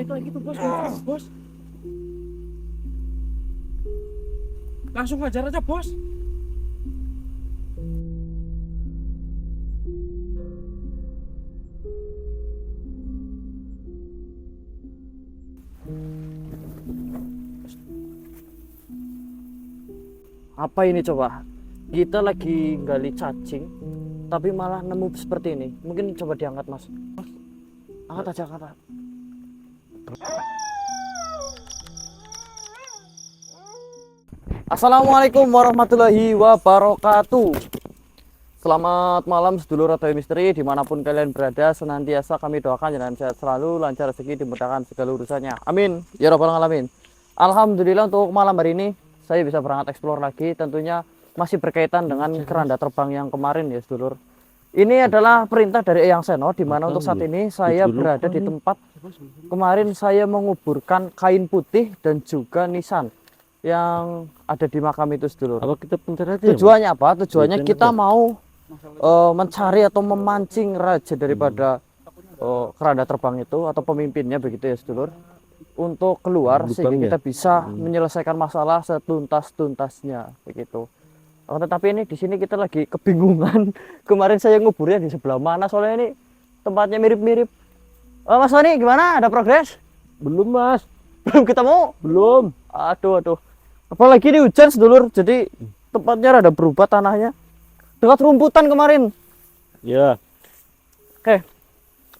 lagi tuh bos, bos. Langsung hajar aja bos. Apa ini coba? Kita lagi gali cacing, tapi malah nemu seperti ini. Mungkin coba diangkat mas. Angkat aja, angkat. Assalamualaikum warahmatullahi wabarakatuh. Selamat malam sedulur atau misteri dimanapun kalian berada. Senantiasa kami doakan jangan sehat selalu, lancar rezeki, dimudahkan segala urusannya. Amin ya rabbal alamin. Alhamdulillah untuk malam hari ini saya bisa berangkat eksplor lagi. Tentunya masih berkaitan dengan keranda terbang yang kemarin ya sedulur. Ini adalah perintah dari Eyang Seno, di mana untuk saat ini saya berada di tempat kemarin saya menguburkan kain putih dan juga nisan yang ada di makam itu sedulur. Apa kita pentar aja? Tujuannya apa? Tujuannya Tujuannya kita mau mencari atau memancing raja daripada keranda terbang itu atau pemimpinnya begitu ya sedulur, untuk keluar sehingga kita bisa menyelesaikan masalah setuntas-tuntasnya begitu. Tetapi ini di sini kita lagi kebingungan. Kemarin saya nguburnya di sebelah mana, soalnya ini tempatnya mirip-mirip. Mas Tony gimana? Ada progres? Belum mas. Belum ketemu? Belum. Aduh. Apalagi ini hujan sedulur, jadi tempatnya rada berubah tanahnya. Dekat rumputan kemarin. Ya. Oke,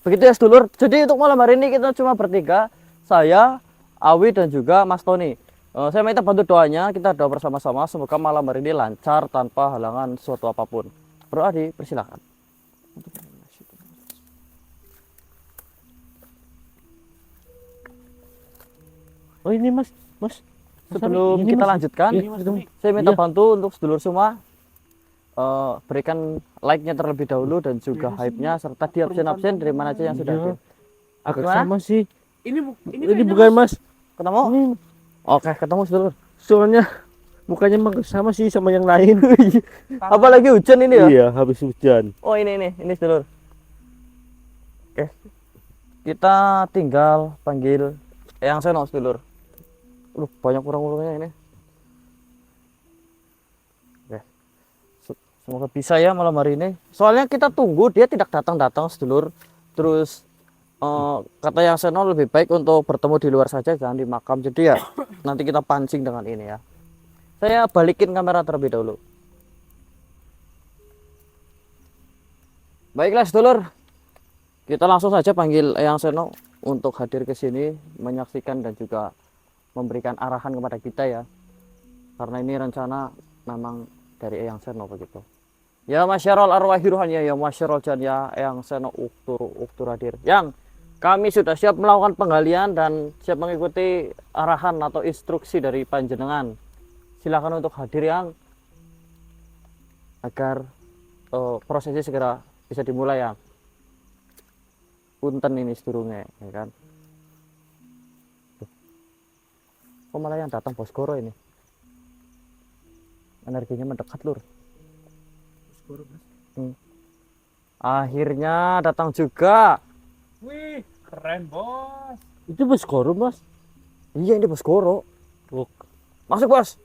begitu ya sedulur. Jadi untuk malam hari ini kita cuma bertiga, saya, Awi dan juga Mas Tony. Saya minta bantu doanya, kita doa bersama-sama. Semoga malam hari ini lancar tanpa halangan suatu apapun. Bro Adi, persilakan. Oh ini mas. Sebelum Ini, kita Mas. lanjutkan, Ini, Mas. saya minta Iya. bantu untuk sedulur semua berikan like-nya terlebih dahulu dan juga hype-nya serta di absen-absen dari mana aja yang sudah Iya. hadir. Agak Gimana? sama sih. Ini Ini kayaknya, bukan mas. Ketemu? Ini Oke, ketemu sedulur. soalnya mukanya emang sama sih sama yang lain. Apalagi hujan ini ya? Iya habis hujan. Oh ini sedulur. Oke. Kita tinggal panggil Eyang Seno sedulur. Banyak kurang-kurangnya ini. Oke. Semoga bisa ya malam hari ini. Soalnya kita tunggu dia tidak datang-datang sedulur. Terus kata Eyang Seno lebih baik untuk bertemu di luar saja, jangan di makam. Jadi ya nanti kita pancing dengan ini ya. Saya balikin kamera terlebih dahulu. Baiklah sedulur, kita langsung saja panggil Eyang Seno untuk hadir ke sini menyaksikan dan juga memberikan arahan kepada kita ya. Karena ini rencana memang dari Eyang Seno begitu. Ya masyarul arwahi ruhaniya, ya masyarul jannah, Eyang Seno uktur hadir. Yang kami sudah siap melakukan penggalian dan siap mengikuti arahan atau instruksi dari panjenengan. Silakan untuk hadir yang agar prosesnya segera bisa dimulai ya. Punten ini sedurunge ya kan. Kok malah yang datang Bos Goro ini? Energinya mendekat lur. Akhirnya datang juga. wih, keren bos. Itu bos korum mas. Iya ini Bos Goro. Oh, Masuk bos.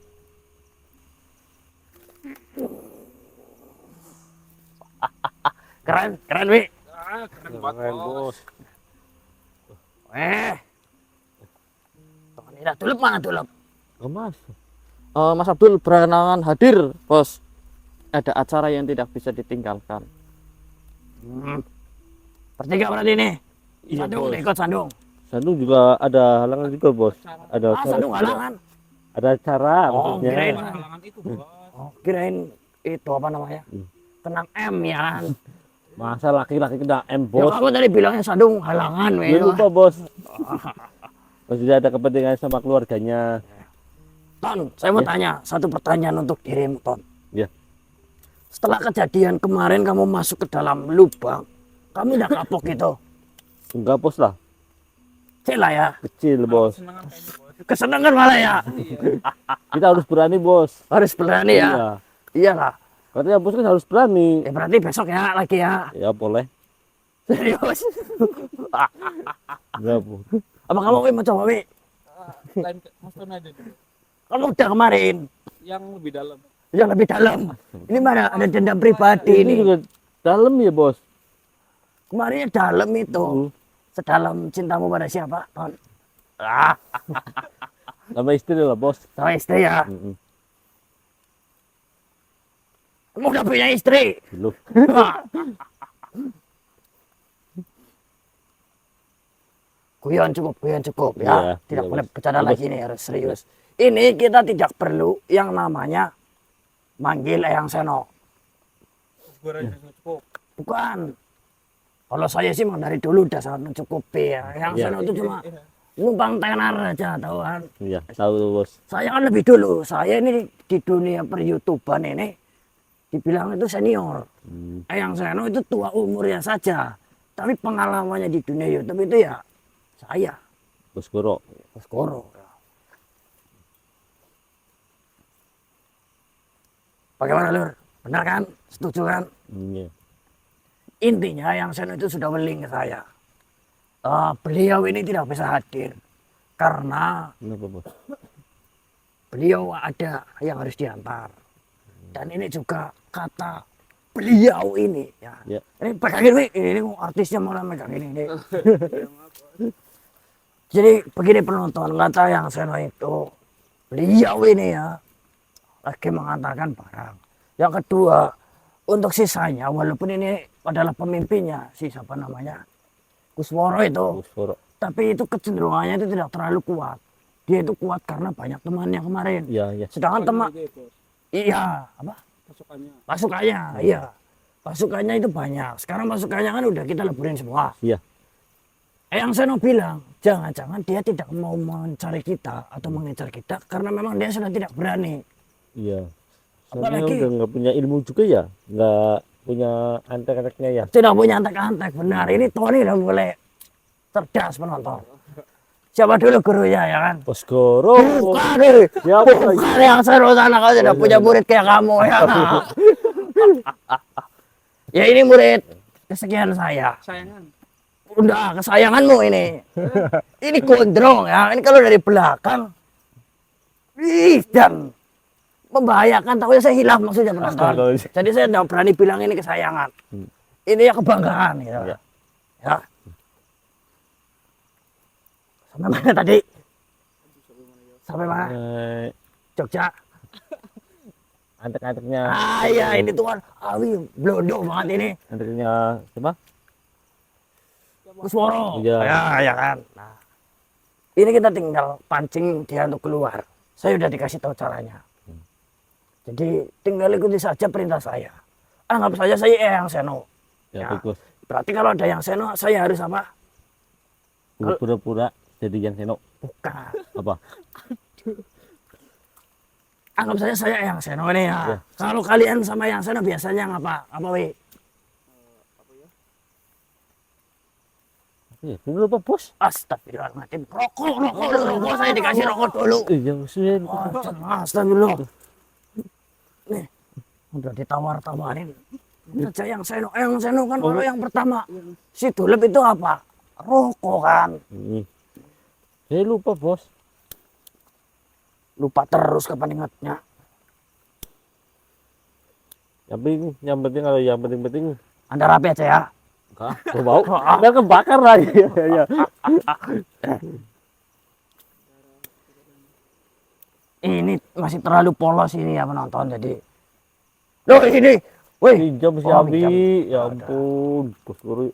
Keren Wi. Keren banget bos. Ini dulup mana dulup? oh, mas. Mas Abdul berkenan hadir bos. Ada acara yang tidak bisa ditinggalkan. Bertiga berarti ini. Iya, Sandung, bos. ikut Sandung. Sandung juga ada halangan juga bos. Ada acara Sandung juga. halangan. Ada acara Oh, maksudnya. kirain. Halangan itu bos. Oh, kirain itu apa namanya? Kenang M ya kan? Masa laki-laki kena M Ya, bos. aku tadi bilangnya Sandung halangan. Ya lupa bos. Maksudnya ada kepentingan sama keluarganya. Ton, saya mau Ya. tanya satu pertanyaan untuk dirimu Ton. Ya. Setelah kejadian kemarin kamu masuk ke dalam lubang, kamu tidak kapok gitu? Enggak bos lah. Cila ya, Kecil bos. Senangan kayaknya bos. kesenangan malah ya. Kita harus berani bos. Harus berani ya. Iya. Iyalah. Katanya bos kan harus berani. Berarti besok ya lagi ya. Ya boleh. Serius. Enggak bos. Apa kamu Wi, mau coba Wi? Lain Mas Tony aja dulu. Kamu udah kemarin Yang lebih dalam. yang lebih dalam. Ini mana ada dendam pribadi Ini ini. juga dalam ya bos. Kemarin dalam itu. Sedalam cintamu pada siapa, Ton? Ah, Sama istri lah bos. sama istri ya. Kamu udah punya istri? Belum. Guyon cukup ya. Iya, Tidak iya, boleh Bos. bercanda Iya, lagi Bos. nih, harus serius. Ini kita tidak perlu yang namanya manggil Eyang Seno. Gue aja cukup. Bukan. Kalau saya sih memang dari dulu udah sangat mencukupi ya. Eyang Iya. Seno itu cuma numpang tenar aja, tahu kan? Iya, tahu tuh bos. Saya kan lebih dulu. Saya ini di dunia per-YouTubean ini dibilang itu senior. Eyang Seno itu tua umurnya saja. Tapi pengalamannya di dunia YouTube itu ya saya. Bos Goro. Bos Goro. Bagaimana Lur? Benar kan? Setuju kan? Iya. Intinya yang Seno itu sudah weling ke saya. Beliau ini tidak bisa hadir karena Kenapa bos? beliau ada yang harus diantar. Dan ini juga kata beliau ini ya. Ya. Ini pegangin Wi, ini artisnya malah megang ini. Jadi begini penonton, kata yang Seno itu beliau ini ya lagi mengantarkan barang. Yang kedua, untuk sisanya walaupun ini adalah pemimpinnya si siapa namanya Kusworo itu, Bos Goro. tapi itu kecenderungannya itu tidak terlalu kuat. Dia itu kuat karena banyak temannya kemarin. Iya, iya. Sedangkan teman, Gitu ya, Bos. iya apa? Pasukannya. Pasukannya, iya. Pasukannya itu banyak. Sekarang pasukannya kan udah kita leburin semua. Iya. Yang Seno bilang, jangan-jangan dia tidak mau mencari kita atau mengejar kita karena memang dia sudah tidak berani. Iya. Apalagi- Soalnya udah nggak punya ilmu juga ya, nggak punya antek-anteknya ya. Tidak punya antek-antek, benar. Ini Tony udah mulai cerdas penonton. Siapa dulu gurunya ya kan? Bos Goro. Bukan nih. Ya, Bukan yang seru sana, kau tidak punya murid kayak kamu ya. Ya ini murid kesekian saya. Sayangan. Udah kesayanganmu ini. Ini gondrong ya. Ini kalau dari belakang. Ih, dan membahayakan. Tahu ya saya hilaf maksudnya penonton. Astaga. Jadi saya tidak berani bilang ini kesayangan. Ini ya kebanggaan gitu. Iya. Ya. Sampai mana tadi? Sampai mana? Jogja. Antek-anteknya. Ah iya ini tuh kan. Awi blodo banget ini. Anteknya siapa? Kusworo. Iya. Ya kan. Nah, ini kita tinggal pancing dia untuk keluar. Saya udah dikasih tahu caranya. Jadi tinggal ikuti saja perintah saya. Anggap saja saya yang Seno. Ya, Ya. bagus. Berarti kalau ada yang Seno, saya harus apa? Pura-pura jadi yang Seno. Bukan. Apa? Anggap saja saya yang Seno ini ya. Ya. Kalau kalian sama yang Seno biasanya ngapa? Apa Wi? Iya, dulu apa bos? Astagfirullahaladzim. Rokok. Saya dikasih rokok dulu. Iya, maksudnya. Astagfirullah. Nih, udah ditawar-tawarin. Saja yang Seno. Yang Seno kan kalau yang pertama. Si Dulep itu apa? Rokok kan. Saya lupa bos. Lupa terus kapan ingatnya. Yang penting kalau yang penting. Anda rapi aja ya. Enggak, gua bau. Udah kebakar lagi. Ya. Ini masih terlalu polos ini ya penonton. Jadi. Loh ini. Wih. Pinjam si Oh, Abi. pinjam. Ya ampun, bos Guru.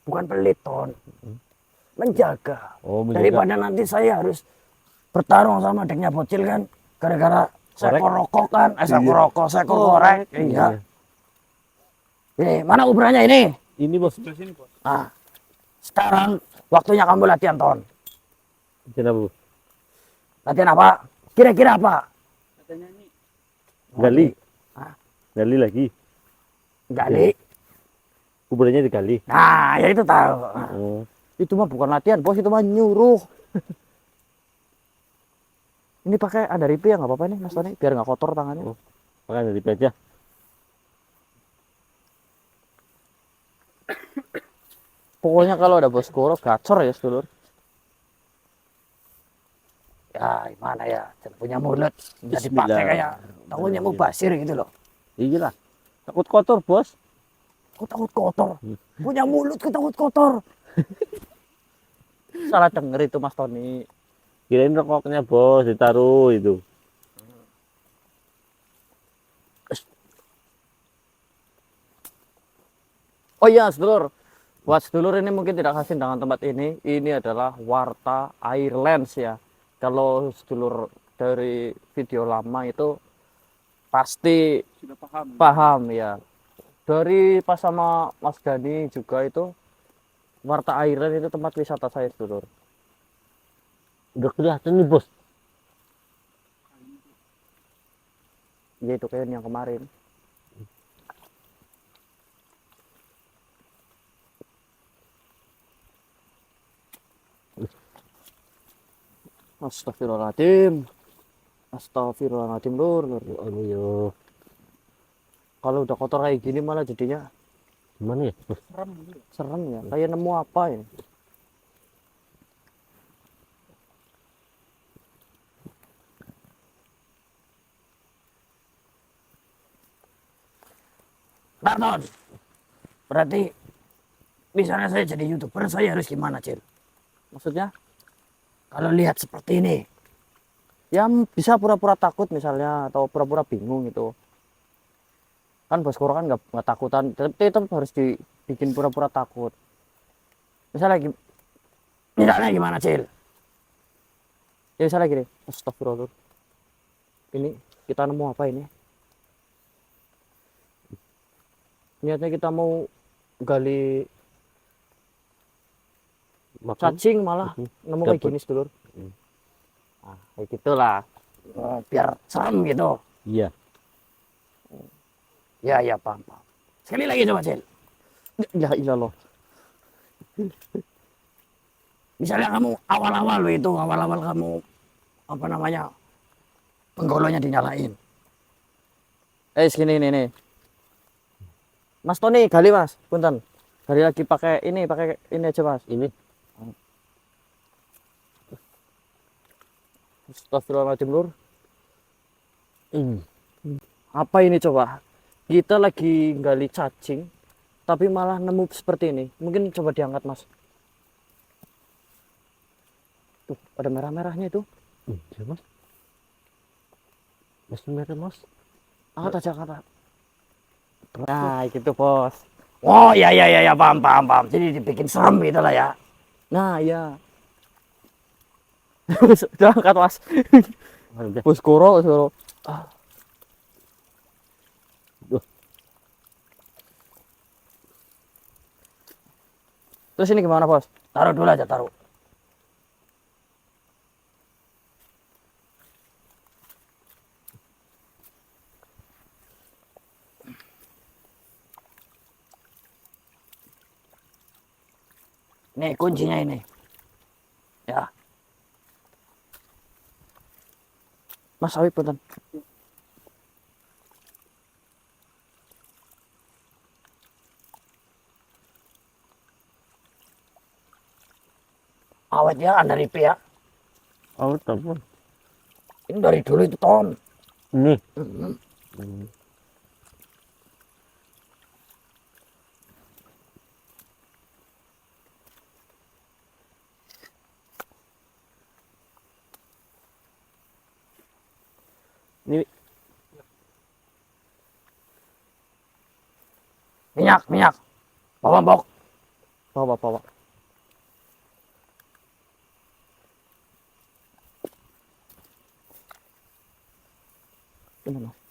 Bukan pelit, Ton. Menjaga. Oh, menjaga. Daripada nanti saya harus bertarung sama adiknya bocil kan. Gara-gara saya Korek. rokok kan. Saya rokok, saya korek. Iya. Iya. Ini, mana ukurannya ini? Ini bos. Sebelah sini, Bos. Nah, sekarang waktunya kamu latihan, Ton. Kenapa bu? Latihan apa? Kira-kira apa? Katanya ini. Gali. Hah? Gali lagi. Gali. Kuburannya digali. Nah, ya itu tahu. Oh. Itu mah bukan latihan, bos. Itu mah nyuruh. Ini pakai ada ripi ya nggak apa-apa nih, Mas Tony, biar nggak kotor tangannya. Oh. Pakai dari aja. Pokoknya kalau ada Boskoro gacor ya sedulur. Ya gimana ya, jangan punya mulut nggak dipakai Bismillah. kayak tahunya mau basir gitu loh. Iya lah. Takut kotor, Bos. Kok takut kotor? Punya mulut kok takut kotor? Salah denger itu Mas Tony. Kirain rokoknya, Bos, ditaruh itu. Oh iya sedulur, buat sedulur ini mungkin tidak asing dengan tempat ini. Ini adalah Warta Airlines ya. Kalau sedulur dari video lama itu pasti Sudah paham. paham ya. Dari pas sama Mas Gani juga itu Warta Airlines itu tempat wisata saya sedulur. Udah kelihatan nih, Bos. Ya itu kayak yang kemarin. Astagfirullahaladzim. Astagfirullahaladzim lur. Aduh, yo. Kalau udah kotor kayak gini malah jadinya Gimana ya, Bos? Serem gitu. serem ya. Kayak nemu apa ya. Barton, berarti misalnya saya jadi YouTuber, saya harus gimana, Cil? Maksudnya Kalau lihat seperti ini, ya bisa pura-pura takut misalnya atau pura-pura bingung gitu. Kan Baskoro kan nggak takutan, tapi tetap harus dibikin pura-pura takut. Misalnya gimana, Cil? ya misalnya gini, astagfirullah. Ini kita nemu apa ini? Niatnya kita mau gali Makan. cacing malah nemu kayak Dapet. gini sedulur. Hmm. Nah, kayak gitulah. Biar serem gitu. Iya. Ya, paham. Sekali lagi coba, Cil. Ya ilah loh. Misalnya kamu awal-awal kamu apa namanya penggolonya dinyalain. Segini nih. Mas Tony gali mas, punten. Gali lagi pakai ini aja mas. Ini Astagfirullahaladzim lur. ini. Apa ini coba? Kita lagi gali cacing, tapi malah nemu seperti ini. Mungkin coba diangkat mas. Tuh, ada merah-merahnya itu. Iya, Mas. Mas merah, Mas. Angkat aja, angkat. Nah, gitu bos. Oh ya, paham. Jadi dibikin serem gitu lah ya. Nah, iya. Udah angkat mas. Udah. Boskoro. Ah. Duh. Terus ini gimana bos? Taruh dulu aja, taruh. Nih kuncinya ini. Ya, Mas Awi punten. awet ya, Anda rip ya. Oh, telepon. Ini dari dulu itu Tom. Ini. Hmm. Hmm. Ini Minyak. Bawa bok. bawa. Ini mas.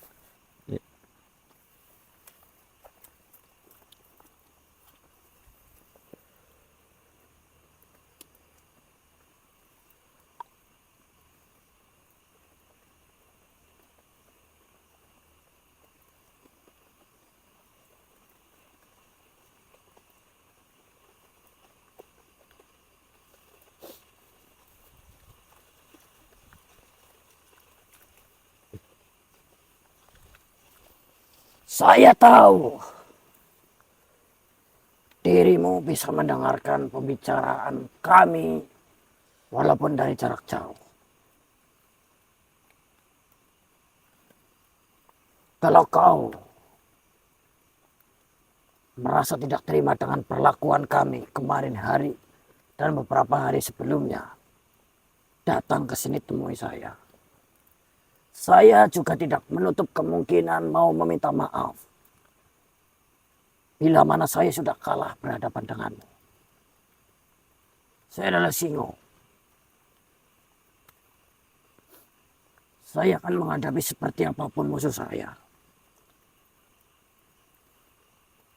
Saya tahu. Di dirimu bisa mendengarkan pembicaraan kami walaupun dari jarak jauh. Kalau kau merasa tidak terima dengan perlakuan kami kemarin hari dan beberapa hari sebelumnya, datang ke sini temui saya. Saya juga tidak menutup kemungkinan mau meminta maaf bila mana saya sudah kalah berhadapan denganmu. Saya adalah Singo. Saya akan menghadapi seperti apapun musuh saya.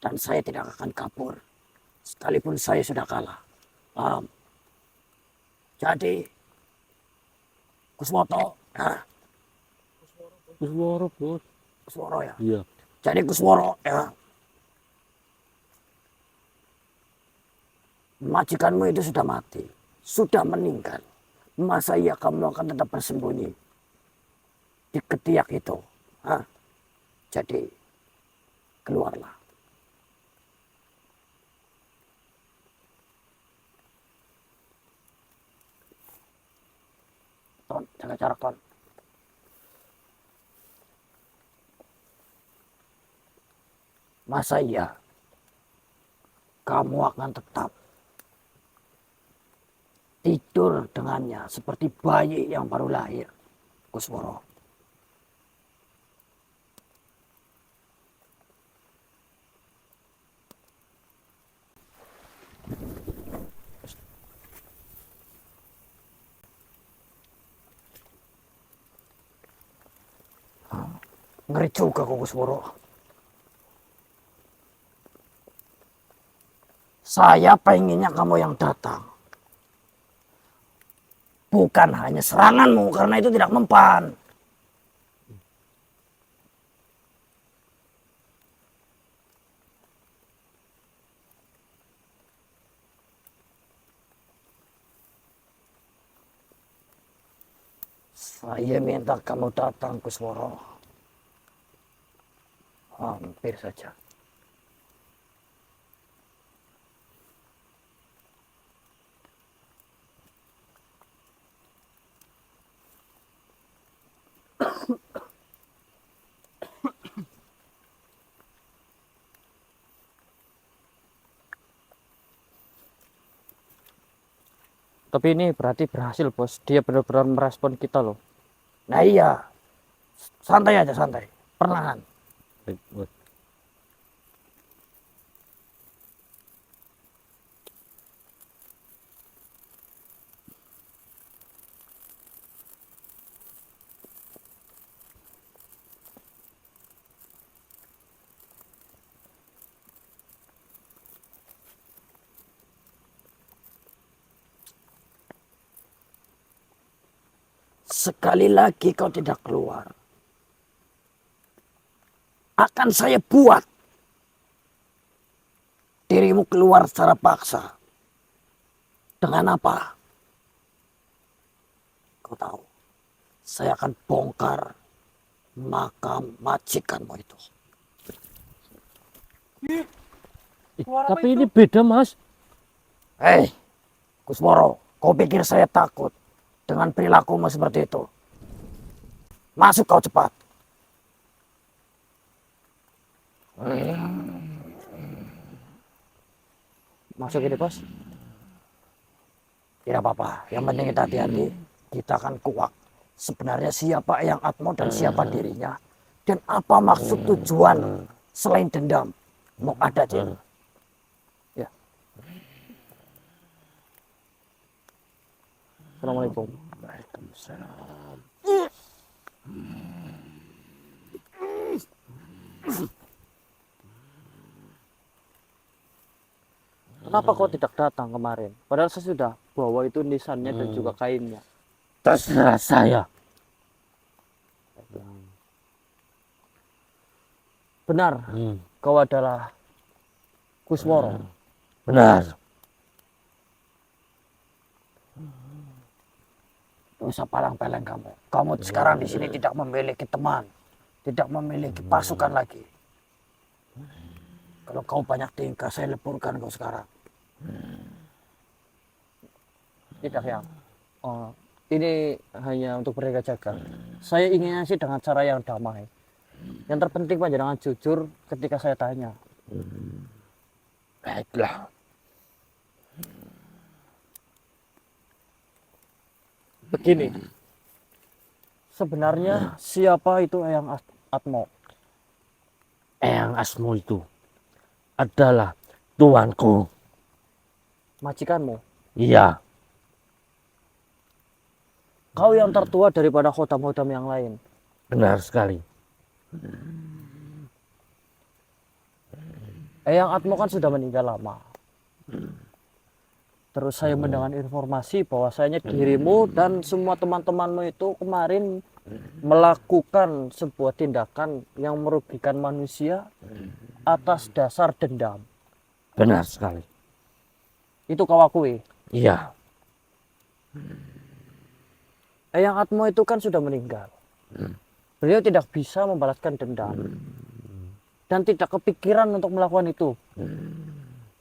Dan saya tidak akan kabur sekalipun saya sudah kalah. Paham? Jadi, Kuswoto, Kusworo, Bos. Kusworo ya. Iya. Jadi Kusworo ya. Majikanmu itu sudah mati, sudah meninggal. Masa iya kamu akan tetap bersembunyi di ketiak itu? Hah? Jadi, keluarlah. Ton, jaga jarak, Ton. Masa iya kamu akan tetap tidur dengannya seperti bayi yang baru lahir, Kusworo? Ngeri juga kok, Kusworo. Saya pengennya kamu yang datang. Bukan hanya seranganmu, karena itu tidak mempan. Saya minta kamu datang, Kusworo. Hampir saja. Tapi ini berarti berhasil, Bos. Dia benar-benar merespon kita loh. Nah iya, santai aja, santai. Perlahan. Baik, Bos. Sekali lagi kau tidak keluar, akan saya buat dirimu keluar secara paksa. Dengan apa? Kau tahu, saya akan bongkar makam majikanmu itu. Tapi ini beda, Mas. Hei, Kusworo, kau pikir saya takut dengan perilakumu seperti itu? Masuk kau cepat. Masuk ini, Bos. Tidak apa-apa, yang penting kita hati-hati. Kita akan kuak. Sebenarnya siapa yang Atmo dan siapa dirinya. Dan apa maksud tujuan selain dendam. Mau ada, Jin. Ya. Assalamualaikum. Waalaikumsalam. Kenapa kau tidak datang kemarin? Padahal saya sudah bawa itu nisannya dan juga kainnya. Terserah saya. Benar, kau adalah Kusworo. Benar. Tidak usah palang-palang kamu. Kamu sekarang di sini tidak memiliki teman. Tidak memiliki pasukan lagi. Kalau kau banyak tingkah, saya leburkan kau sekarang. Tidak yang. Oh, ini hanya untuk mereka jaga. Saya inginnya sih dengan cara yang damai. Yang terpenting panjenengan jujur ketika saya tanya. Baiklah. Begini. Sebenarnya siapa itu Eyang Atmo? Eyang Asmo itu adalah tuanku. Majikanmu. Iya, Kau yang tertua daripada khodam-khodam yang lain. benar sekali. Eyang Atmo kan sudah meninggal lama. Terus saya mendengar informasi bahwasanya dirimu dan semua teman-temanmu itu kemarin melakukan sebuah tindakan yang merugikan manusia atas dasar dendam. Benar sekali. Itu kau akui. Iya, Eyang Atmo itu kan sudah meninggal. Beliau tidak bisa membalaskan dendam. Dan tidak kepikiran untuk melakukan itu.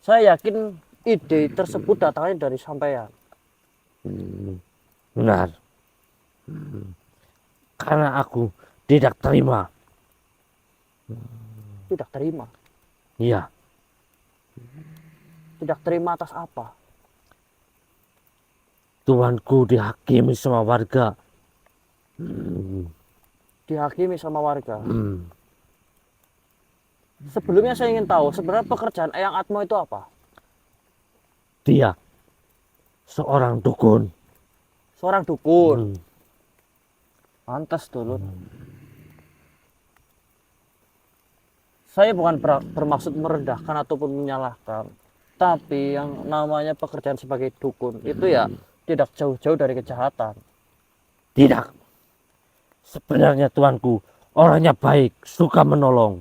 Saya yakin ide tersebut datangnya dari sampean. benar. Karena aku tidak terima. Tidak terima. Iya, Tidak terima atas apa? tuanku dihakimi sama warga. Hmm, Dihakimi sama warga. hmm. Sebelumnya saya ingin tahu sebenarnya pekerjaan Eyang Atmo itu apa? Dia seorang dukun. Seorang dukun. Hmm. Pantas dulu. Saya bukan bermaksud merendahkan ataupun menyalahkan. Tapi yang namanya pekerjaan sebagai dukun itu ya tidak jauh-jauh dari kejahatan. Tidak. Sebenarnya tuanku orangnya baik, suka menolong.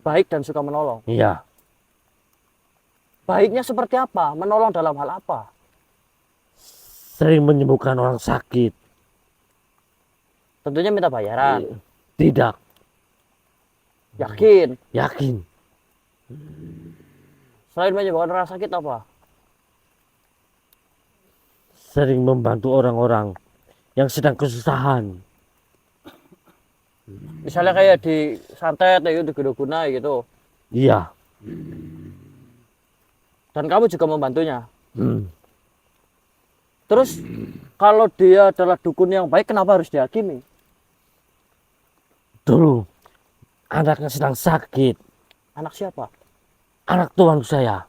Baik dan suka menolong. Iya, Baiknya seperti apa? Menolong dalam hal apa? sering menyembuhkan orang sakit. Tentunya minta bayaran. Tidak, Yakin. yakin. Selain menyembuhkan orang sakit apa? Sering membantu orang-orang yang sedang kesusahan. Misalnya kayak di santet, itu di Gedoguna gitu. Iya. Dan kamu juga membantunya. Hmm. Terus kalau dia adalah dukun yang baik, kenapa harus dihakimi? Dulu anaknya sedang sakit. Anak siapa? Anak tuanku saya.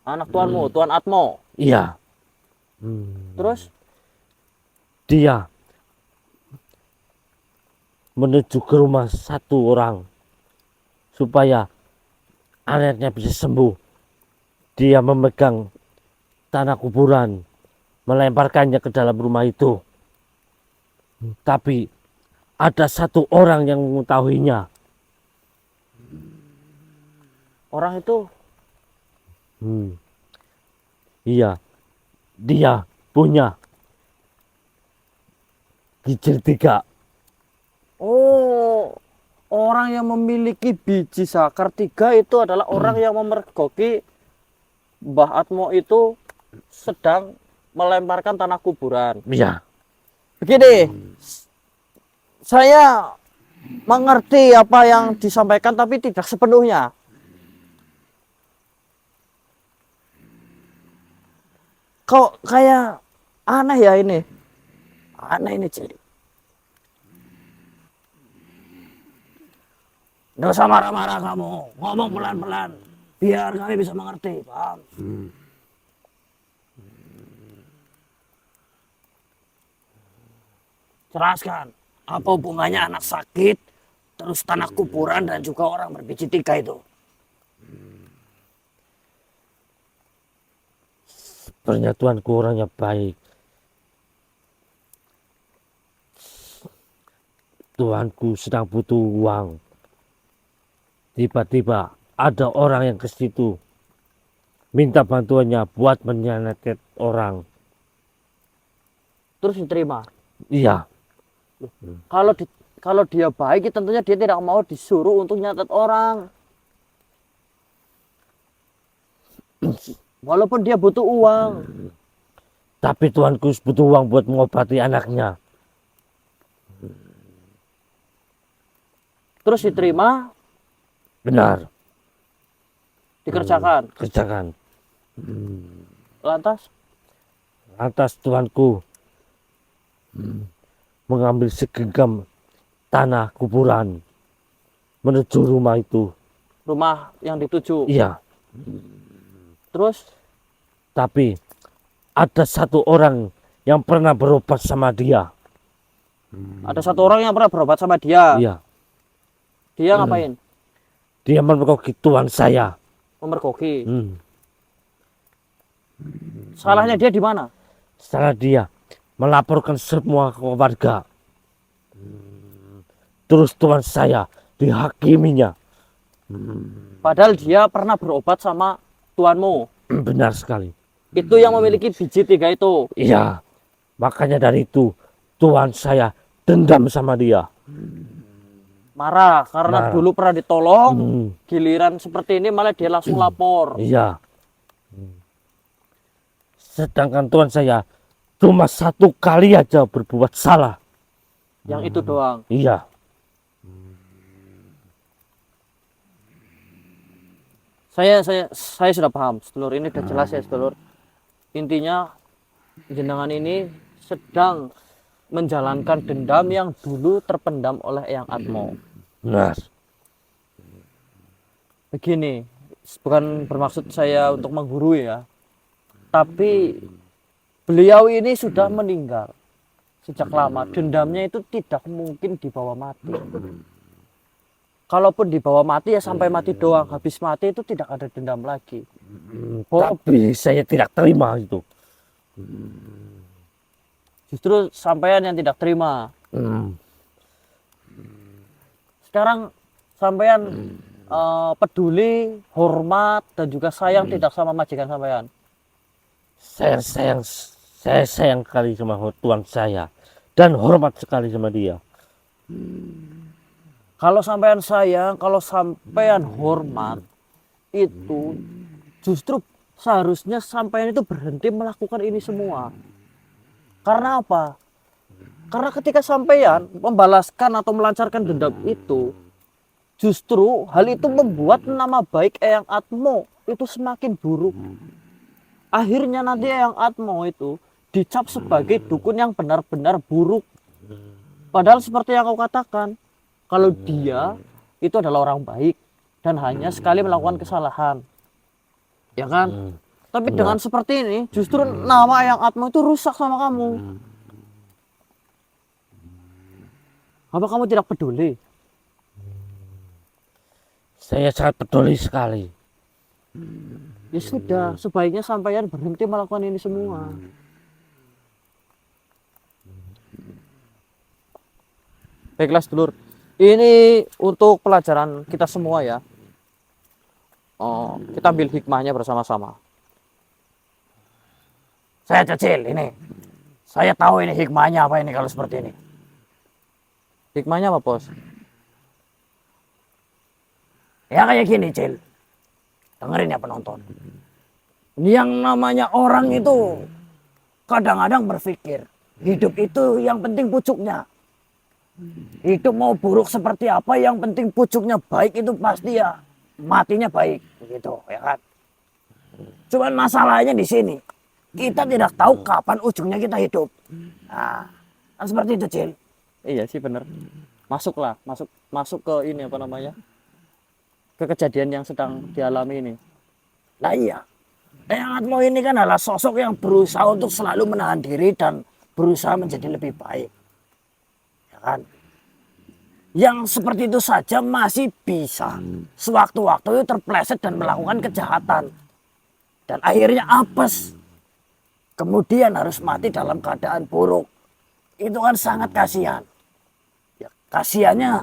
Anak tuanmu, Tuan Atmo. Iya. Terus Dia menuju ke rumah satu orang supaya anaknya bisa sembuh. Dia memegang tanah kuburan, melemparkannya ke dalam rumah itu. Tapi ada satu orang yang mengetahuinya. orang itu Iya, dia punya gijil 3. oh, orang yang memiliki biji sakar 3 itu adalah orang yang memergoki Mbah Atmo itu sedang melemparkan tanah kuburan. Iya, Begini, saya mengerti apa yang disampaikan tapi tidak sepenuhnya. Kok kayak aneh ya ini? Aneh ini jadi. Nggak usah marah-marah kamu. Ngomong pelan-pelan. Biar kami bisa mengerti. Paham? Jelaskan. Apa hubungannya anak sakit, terus tanah kuburan, dan juga orang berbiji 3 itu? sebenarnya tuanku orangnya baik. Tuanku sedang butuh uang. Tiba-tiba ada orang yang ke situ minta bantuannya buat menyantet orang. Terus diterima. Iya, Kalau dia baik, tentunya dia tidak mau disuruh untuk nyatet orang. Walaupun dia butuh uang. Tapi tuanku butuh uang buat mengobati anaknya. Terus diterima, Benar, dikerjakan. kerjakan. Lantas, Lantas tuanku mengambil segenggam tanah kuburan menuju rumah itu. rumah yang dituju. Iya, Terus, tapi ada satu orang yang pernah berobat sama dia. ada satu orang yang pernah berobat sama dia. Iya, Dia ngapain? dia memergoki tuan saya. Memergoki. Hmm. Salahnya dia di mana? Setelah dia melaporkan semua ke warga. Terus tuan saya dihakiminya. Padahal dia pernah berobat sama tuanmu. Benar sekali. Itu yang memiliki biji 3 itu. Iya, makanya dari itu tuan saya dendam sama dia. Marah karena Marah. dulu pernah ditolong. Hmm, Giliran seperti ini malah dia langsung lapor. iya. Sedangkan tuan saya cuma 1 kali aja berbuat salah. Yang itu doang. Iya, Saya sudah paham, sedulur. Ini udah jelas ya, sedulur. Intinya jenengan ini sedang menjalankan dendam yang dulu terpendam oleh Eyang Atmo. benar. Begini, bukan bermaksud saya untuk menggurui ya, tapi beliau ini sudah meninggal sejak lama. Dendamnya itu tidak mungkin dibawa mati. Kalaupun dibawa mati ya sampai mati doang. Habis mati itu tidak ada dendam lagi. Tapi saya tidak terima itu. Justru sampean yang tidak terima. Hmm, Sekarang sampean peduli, hormat, dan juga sayang tidak sama majikan sampean. saya sayang sekali sama tuan saya dan hormat sekali sama dia. Kalau sampean sayang, kalau sampean hormat, itu justru seharusnya sampean itu berhenti melakukan ini semua. Karena apa? Karena ketika sampean membalaskan atau melancarkan dendam itu, justru hal itu membuat nama baik Eyang Atmo itu semakin buruk. Akhirnya nanti Eyang Atmo itu dicap sebagai dukun yang benar-benar buruk. Padahal seperti yang kau katakan, kalau dia itu adalah orang baik dan hanya sekali melakukan kesalahan. Ya kan? Tapi dengan seperti ini, justru nama Eyang Atmo itu rusak sama kamu. Apa kamu tidak peduli? Saya sangat peduli sekali. Ya sudah, sebaiknya sampean berhenti melakukan ini semua. Baiklah, sedulur. Ini untuk pelajaran kita semua ya. Oh, kita ambil hikmahnya bersama-sama. Saya Cecil ini. Saya tahu ini hikmahnya apa ini kalau seperti ini. Hikmahnya apa, Bos? Ya kayak gini, Cil. Dengerin ya penonton. Yang namanya orang itu kadang-kadang berpikir hidup itu yang penting pucuknya. Hidup mau buruk seperti apa, yang penting pucuknya baik itu pasti ya matinya baik, begitu ya kan. Cuman masalahnya di sini, kita tidak tahu kapan ujungnya kita hidup. Nah, kan seperti itu, Cil. Iya sih bener. Masuklah, masuk ke ini apa namanya? Ke kejadian yang sedang dialami ini. Nah iya, Eyang Atmo ini kan adalah sosok yang berusaha untuk selalu menahan diri dan berusaha menjadi lebih baik. Ya kan? Yang seperti itu saja masih bisa sewaktu-waktu itu terpleset dan melakukan kejahatan. Dan akhirnya apes. Kemudian harus mati dalam keadaan buruk. Itu kan sangat kasihan. Ya, kasihannya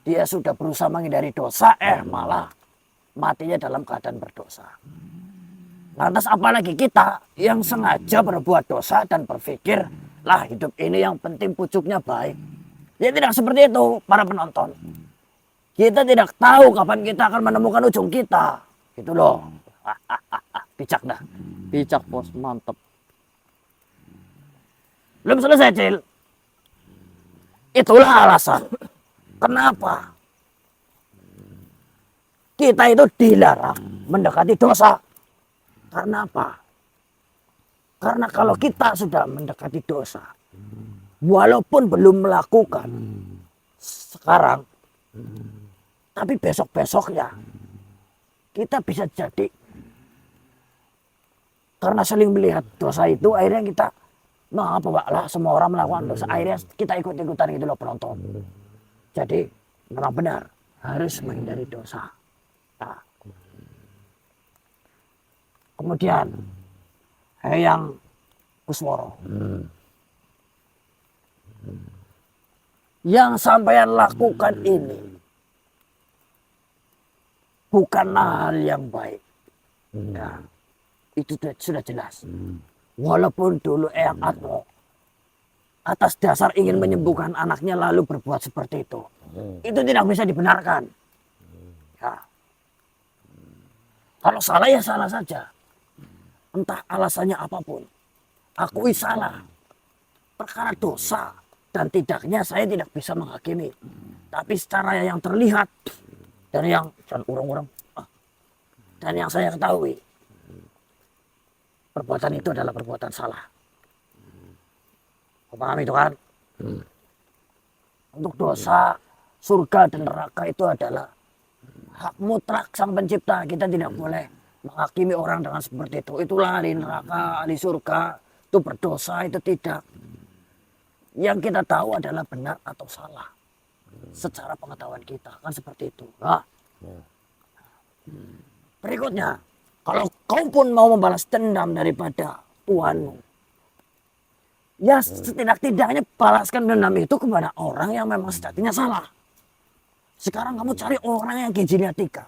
dia sudah berusaha menghindari dosa, malah matinya dalam keadaan berdosa. Lantas apalagi kita yang sengaja berbuat dosa dan berpikir, lah hidup ini yang penting pucuknya baik. Ya tidak seperti itu para penonton. Kita tidak tahu kapan kita akan menemukan ujung kita. Gitu loh. Bijak dah. Bijak bos, mantep. Belum selesai, Cil. Itulah alasan kenapa kita itu dilarang mendekati dosa. Karena apa? Karena kalau kita sudah mendekati dosa, walaupun belum melakukan sekarang, tapi besok-besoknya kita bisa jadi karena saling melihat dosa itu, akhirnya kita bawa lah semua orang melakukan dosa, akhirnya kita ikut-ikutan gitu loh penonton. Jadi memang benar harus menghindari dosa. Nah, kemudian Hayang Kusworo, yang sampean lakukan ini bukanlah hal yang baik. Nah, itu sudah jelas. Walaupun dulu Eyang Atmo atas dasar ingin menyembuhkan anaknya lalu berbuat seperti itu tidak bisa dibenarkan. Ya. Kalau salah ya salah saja. Entah alasannya apapun. Akui salah. Perkara dosa dan tidaknya saya tidak bisa menghakimi. Tapi secara yang terlihat dan yang dan yang saya ketahui, perbuatan itu adalah perbuatan salah. Kau paham itu kan? Untuk dosa, surga dan neraka itu adalah hak mutlak sang pencipta. Kita tidak boleh menghakimi orang dengan seperti itu. Itulah ahli neraka, ahli surga, itu berdosa, itu tidak. Yang kita tahu adalah benar atau salah. Secara pengetahuan kita, kan seperti itu. Nah. Berikutnya, kalau kau pun mau membalas dendam daripada Tuhanmu, ya setidak-tidaknya balaskan dendam itu kepada orang yang memang sejatinya salah. Sekarang kamu cari orang yang giginya 3.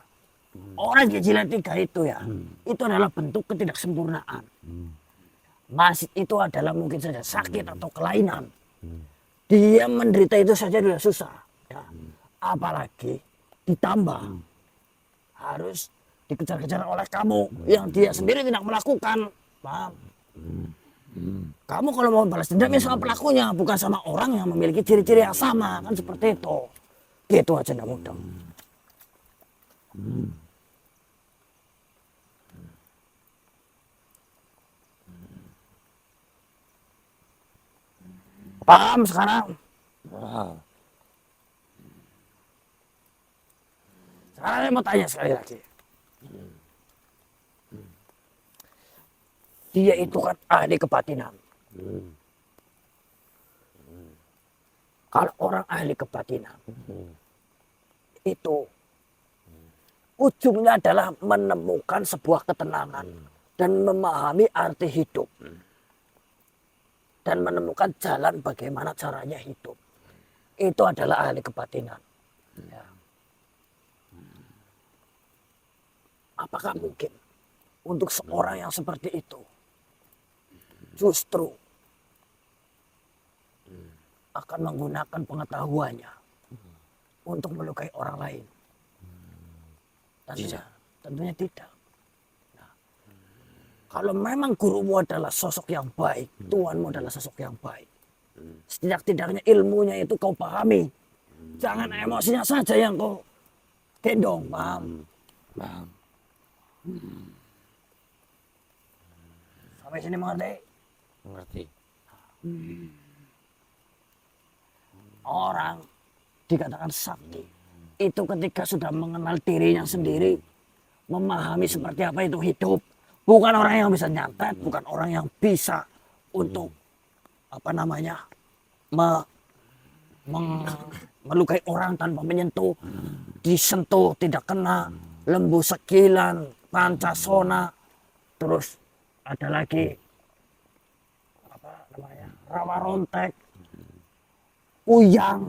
Orang giginya 3 itu ya, itu adalah bentuk ketidaksempurnaan. Masih itu adalah mungkin saja sakit atau kelainan. Dia menderita itu saja sudah susah. Ya. Apalagi ditambah harus dikejar-kejar oleh kamu yang dia sendiri tidak melakukan. Paham? Kamu kalau mau balas dendam ya sama pelakunya, bukan sama orang yang memiliki ciri-ciri yang sama, kan seperti itu. Gitu aja tidak mudah. Paham sekarang? Sekarang saya mau tanya sekali lagi. Dia itu kan ahli kebatinan. Kalau orang ahli kebatinan, itu ujungnya adalah menemukan sebuah ketenangan dan memahami arti hidup. Dan menemukan jalan bagaimana caranya hidup. Itu adalah ahli kebatinan. Ya. Apakah mungkin untuk seorang yang seperti itu justru akan menggunakan pengetahuannya untuk melukai orang lain? Tentunya tidak. Nah, kalau memang gurumu adalah sosok yang baik, Tuhanmu adalah sosok yang baik, setidak-tidaknya ilmunya itu kau pahami. Jangan emosinya saja yang kau gendong, paham? Paham. Sampai sini mengerti? Mengerti. Orang dikatakan sakti itu ketika sudah mengenal dirinya sendiri, memahami seperti apa itu hidup. Bukan orang yang bisa nyantet, bukan orang yang bisa untuk melukai orang tanpa menyentuh, disentuh tidak kena, lembu sekilan, pancasona, terus ada lagi rawa rontek, uyang,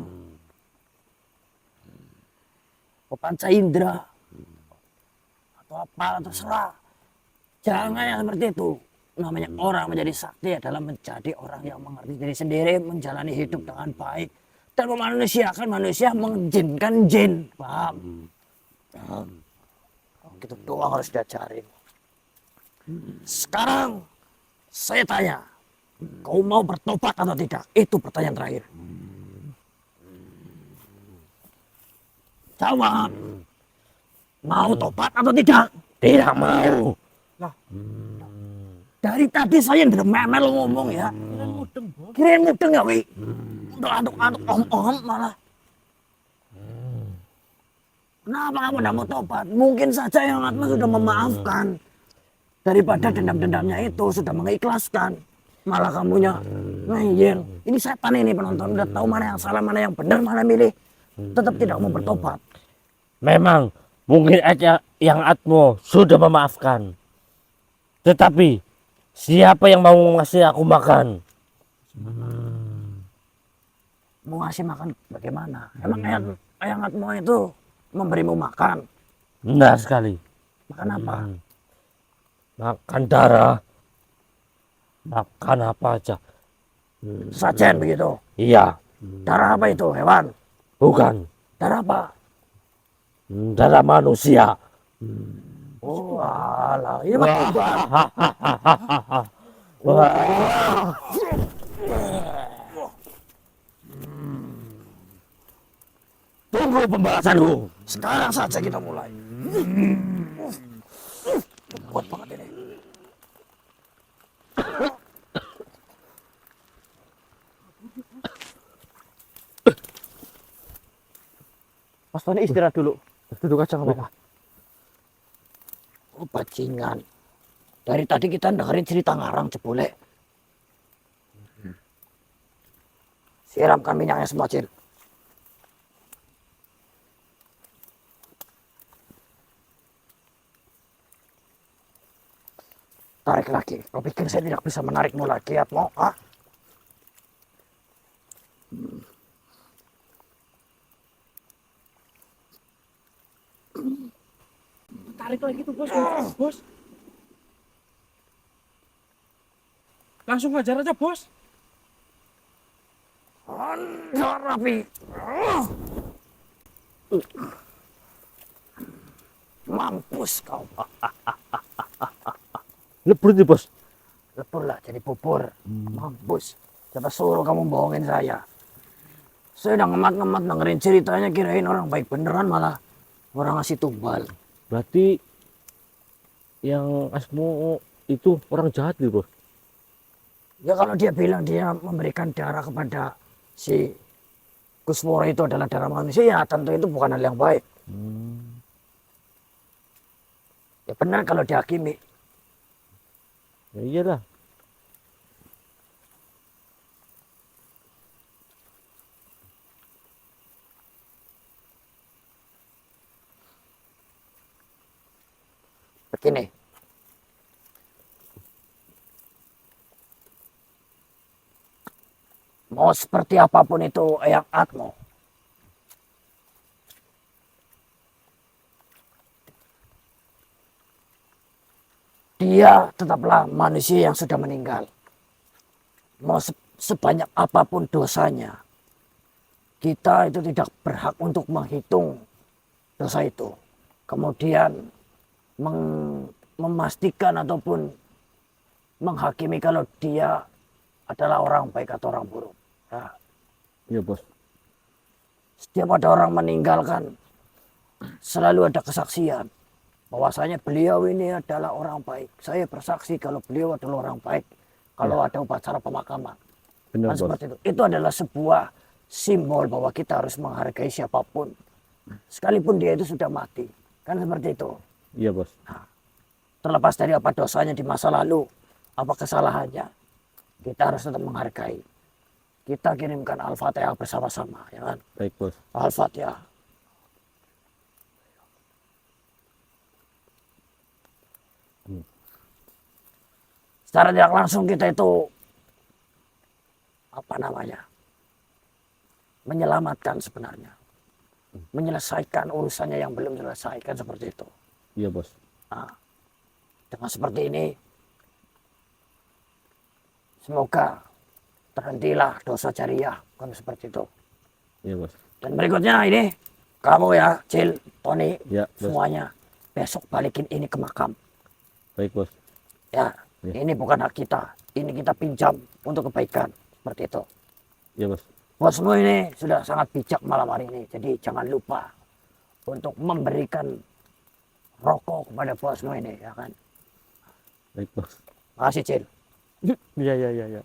pepanca indra, atau apa terserah. Jangan yang seperti itu. Namanya orang menjadi sakti adalah menjadi orang yang mengerti diri sendiri, menjalani hidup dengan baik, dan memanusiakan manusia menjinkan jin. Paham? Gitu doang harus diajarin. Sekarang saya tanya, kau mau bertobat atau tidak? Itu pertanyaan terakhir. Jawab. Mau tobat atau tidak? Tidak mau. Dari tadi saya udah memel ngomong ya. Kirain mudeng ya, Wi. Udah aduk-aduk om-om malah. Kenapa kamu tidak mau tobat? Mungkin saja yang Atma sudah memaafkan. Daripada dendam-dendamnya itu sudah mengikhlaskan. Malah kamunya ngeyel. Ini setan ini penonton. Udah tahu mana yang salah, mana yang benar, malah milih. Tetap tidak mau bertobat. Memang mungkin aja yang Atmo sudah memaafkan. Tetapi siapa yang mau ngasih aku makan? Mau ngasih makan bagaimana? Emang ayang Atmo itu memberimu makan? Benar sekali. Makan apa? Makan darah. Makan apa aja. Sajen begitu. Iya. Darah apa itu? Hewan? Bukan. Darah apa? Darah manusia. Oh alah, ini mah tobat. Tunggu pembalasanku. Sekarang saja kita mulai. Kuat banget ini. Mas Tony istirahat dulu. Duduk aja nggak apa-apa. Oh bajingan. Dari tadi kita dengerin cerita ngarang jebule. Siramkan minyaknya semua, Cil. Tarik lagi. Kau pikir saya tidak bisa menarikmu lagi, Atmo? Ah? Tarik lagi tuh bos, bos. Langsung hajar aja bos. Anda rapi. Mampus kau. Lebur nih bos. Lebur lah jadi bubur. Mampus. Siapa suruh kamu bohongin saya? Saya udah ngemat-ngemat dengerin ceritanya, kirain orang baik beneran, malah orang ngasih tumbal. Berarti yang Asmo itu orang jahat nih bos. Ya kalau dia bilang dia memberikan darah kepada si Gusworo itu adalah darah manusia, ya tentu itu bukan hal yang baik. Ya benar kalau dihakimi. Ya iyalah. Begini. Mau seperti apapun itu Eyang Atmo, dia tetaplah manusia yang sudah meninggal. Mau sebanyak apapun dosanya, kita itu tidak berhak untuk menghitung dosa itu. Kemudian memastikan ataupun menghakimi kalau dia adalah orang baik atau orang buruk. Nah, Iya bos. setiap ada orang meninggalkan, selalu ada kesaksian bahwasanya beliau ini adalah orang baik. Saya bersaksi kalau beliau adalah orang baik. Kalau ada upacara pemakaman, Benar kan bos. seperti itu. Itu adalah sebuah simbol bahwa kita harus menghargai siapapun, sekalipun dia itu sudah mati. Kan seperti itu. Iya bos. Terlepas dari apa dosanya di masa lalu, apa kesalahannya, kita harus tetap menghargai. Kita kirimkan Al-Fatihah bersama-sama, ya kan? Baik bos. Al-Fatihah. Secara tidak langsung kita itu apa namanya? Menyelamatkan sebenarnya. Menyelesaikan urusannya yang belum selesai, kan seperti itu. Iya bos. Nah, dengan seperti ini, semoga terhentilah dosa jariah, kan seperti itu. Iya bos. Dan berikutnya ini kamu ya, Cil, Tony, Ya bos. semuanya besok balikin ini ke makam. Baik bos. Ya, Ya. ini bukan hak kita. Ini kita pinjam untuk kebaikan. Seperti itu. Iya bos. Bosmu ini sudah sangat bijak malam hari ini. Jadi jangan lupa untuk memberikan rokok kepada bosmu ini, ya kan? Baik bos. Makasih, Cil. Iya iya iya iya.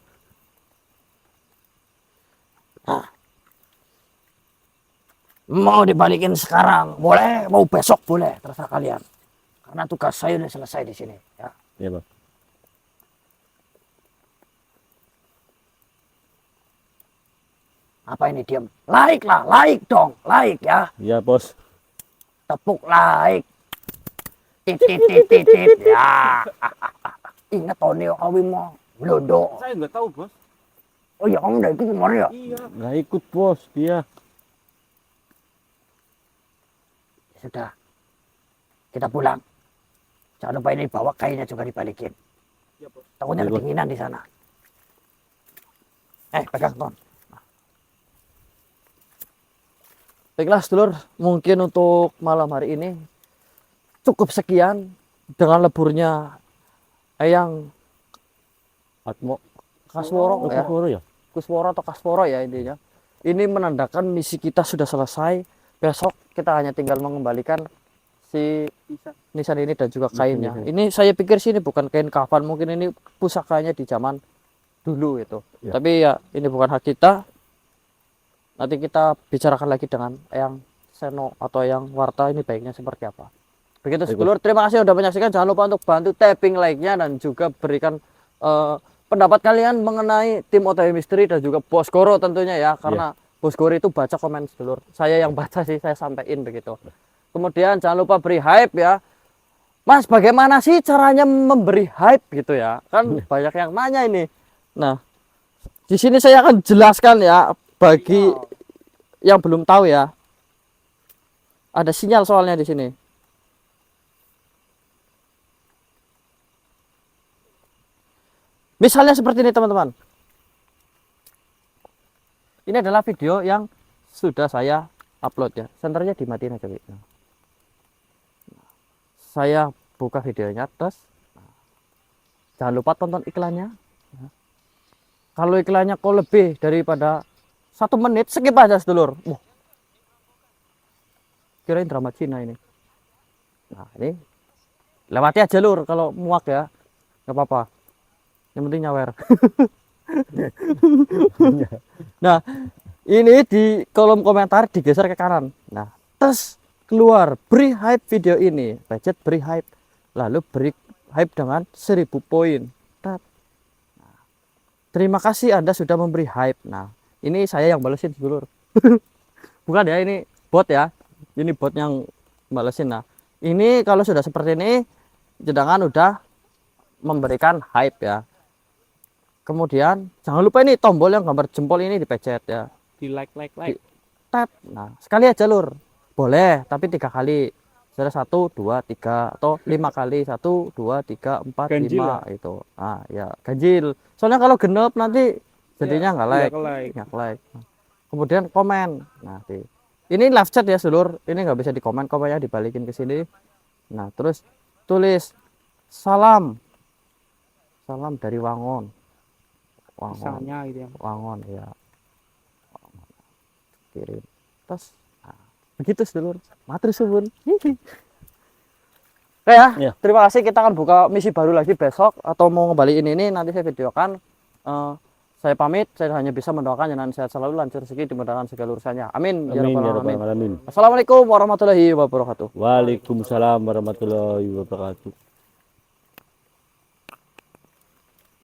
Mau dibalikin sekarang, boleh. Mau besok, boleh. Terserah kalian. Karena tugas saya sudah selesai di sini. Ya. Iya bos. Apa ini diam? Like lah, like dong, like ya. Iya bos. Tepuk like. Tit tit tit tit tit. Ya. Ingat Tony Awi mau blondo. Saya nggak tahu bos. Oh ya, kamu udah ikut kemarin ya? Iya. Nggak ikut bos dia. Ya sudah. Kita pulang. Jangan lupa ini bawa kainnya juga dibalikin. Iya bos. Takutnya Iya, Bos. kedinginan di sana. Pegang Ton. Baiklah sedulur, mungkin untuk malam hari ini cukup sekian dengan leburnya Eyang Atmo. Kasworo ya. Kasworo ya. Kusworo atau Kasworo ya intinya. Ini menandakan misi kita sudah selesai. Besok kita hanya tinggal mengembalikan si nisan ini dan juga kainnya. Ini saya pikir sih ini bukan kain kafan, mungkin ini pusakanya di zaman dulu itu. Ya. Tapi ya ini bukan hak kita. Nanti kita bicarakan lagi dengan Eyang Seno atau Eyang Warta ini baiknya seperti apa. Begitu Baik, sedulur, terima kasih sudah menyaksikan. Jangan lupa untuk bantu tapping like-nya dan juga berikan pendapat kalian mengenai tim OTW Misteri dan juga Bos Goro tentunya ya. Karena Bos Goro itu baca komen sedulur. Saya yang baca sih, saya sampaikan begitu. Kemudian jangan lupa beri hype ya. Mas, bagaimana sih caranya memberi hype gitu ya? Kan banyak yang nanya ini. Nah, di sini saya akan jelaskan ya bagi yang belum tahu ya. Ada sinyal soalnya di sini. Misalnya seperti ini teman-teman. Ini adalah video yang sudah saya upload ya. Senternya dimatiin aja. Wi. Nah. Saya buka videonya terus. Jangan lupa tonton iklannya. Kalau iklannya kok lebih daripada 1 menit, skip aja sedulur. Wah. Kirain drama Cina ini. Nah ini lewati aja lur kalau muak ya, nggak apa-apa. Yang penting nyawer. Nah ini di kolom komentar digeser ke kanan. Nah terus keluar beri hype video ini, budget beri hype, lalu beri hype dengan 1000 poin. Nah, terima kasih Anda sudah memberi hype. Nah ini saya yang balesin dulur. Bukan ya, ini bot ya. Ini bot yang balesin. Nah ini kalau sudah seperti ini sedangkan udah memberikan hype ya. Kemudian jangan lupa ini tombol yang gambar jempol ini dipencet ya. Di like. Tap. Nah sekali aja lur. Boleh tapi 3 kali. Sudah 1, 2, 3 atau 5 kali. 1, 2, 3, 4, Ganjil 5 itu. Ah ya ganjil. Soalnya kalau genep nanti jadinya nggak like. Nggak like. Kemudian komen. Nah ini live chat ya seluruh. Ini nggak bisa dikomen. Komennya dibalikin ke sini. Nah terus tulis salam dari Wangon. Misalnya gitu ya. Wangon ya. Kirim. Terus begitu sedulur. Matur suwun. Oke ya, Ya. terima kasih. Kita akan buka misi baru lagi besok atau mau ngembaliin ini nanti saya videokan. Saya pamit, saya hanya bisa mendoakan jangan sehat selalu, lancar rezeki, dimudahkan segala urusannya. Amin. Ya Amin Rabbal ya Alamin. rabbal alamin. Assalamualaikum warahmatullahi wabarakatuh. Waalaikumsalam warahmatullahi wabarakatuh.